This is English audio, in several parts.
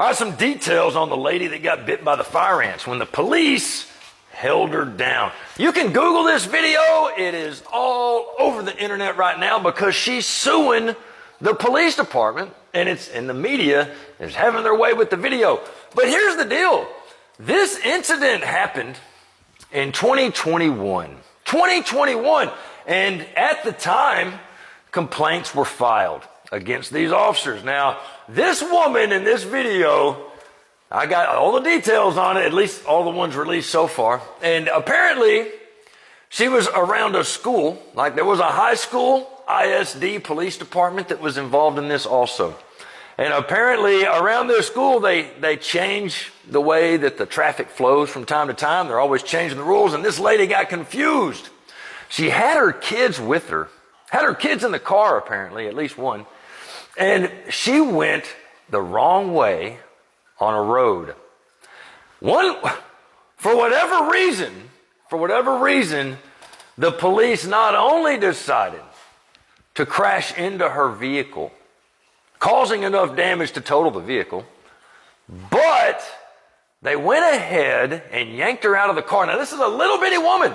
All right, some details on the lady that got bit by the fire ants when the police held her down. You can Google this video. It is all over the internet right now because she's suing the police department, and the media is having their way with the video. But here's the deal. This incident happened in 2021. 2021. And at the time, complaints were filed against these officers. Now, this woman in this video, I got all the details on it, at least all the ones released so far. And apparently, she was around a school, like there was a high school ISD police department that was involved in this also. And apparently around their school, they change the way that the traffic flows from time to time. They're always changing the rules. And this lady got confused. She had her kids with her, had her kids in the car, apparently, at least one. And she went the wrong way on a road. For whatever reason, the police not only decided to crash into her vehicle, causing enough damage to total the vehicle, but they went ahead and yanked her out of the car. Now, this is a little bitty woman.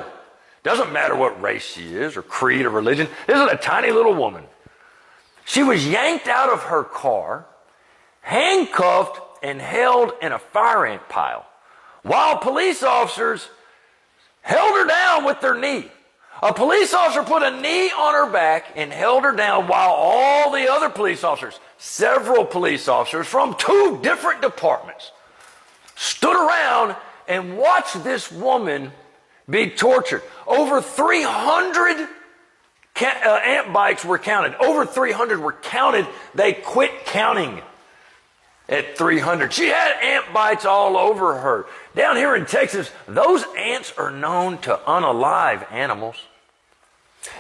Doesn't matter what race she is or creed or religion. This is a tiny little woman. She was yanked out of her car, handcuffed, and held in a fire ant pile while police officers held her down with their knee. A police officer put a knee on her back and held her down while all the other police officers, several police officers from 2 different departments, stood around and watched this woman be tortured. Over 300 ant bites were counted. Over 300 were counted. They quit counting at 300. She had ant bites all over her. Down here in Texas, those ants are known to unalive animals.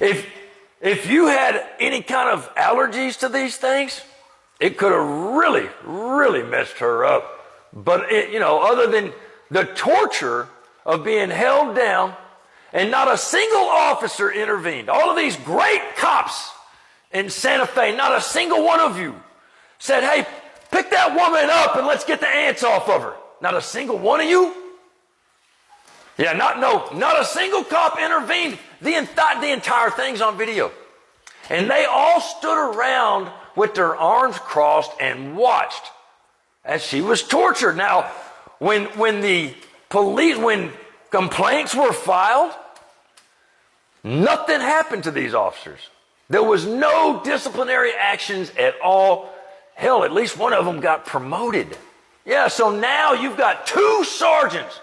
If you had any kind of allergies to these things, it could have really, really messed her up. But, other than the torture of being held down, and not a single officer intervened. All of these great cops in Santa Fe, not a single one of you said, hey, pick that woman up and let's get the ants off of her. Not a single one of you? Yeah, not a single cop intervened. The entire thing's on video. And they all stood around with their arms crossed and watched as she was tortured. Now, when complaints were filed, nothing happened to these officers. There was no disciplinary actions at all. Hell, at least one of them got promoted. Yeah, so now you've got 2 sergeants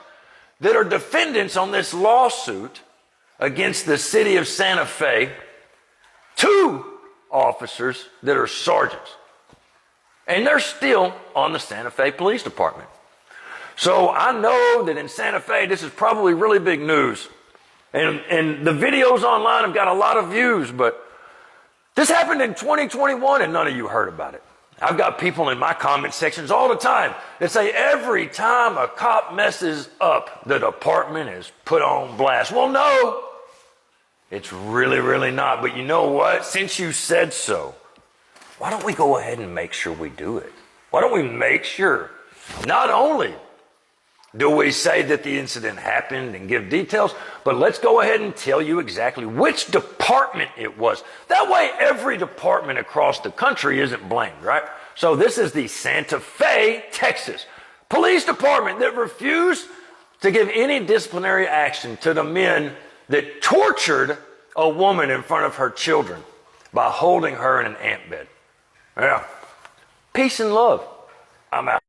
that are defendants on this lawsuit against the city of Santa Fe. 2 officers that are sergeants. And they're still on the Santa Fe Police Department. So I know that in Santa Fe, this is probably really big news. And the videos online have got a lot of views, but this happened in 2021 and none of you heard about it. I've got people in my comment sections all the time that say every time a cop messes up, the department is put on blast. Well, no, it's really, really not. But you know what? Since you said so, why don't we go ahead and make sure we do it? Why don't we make sure not only do we say that the incident happened and give details, but let's go ahead and tell you exactly which department it was. That way every department across the country isn't blamed, right? So this is the Santa Fe, Texas Police Department that refused to give any disciplinary action to the men that tortured a woman in front of her children by holding her in an ant bed. Yeah. Peace and love. I'm out.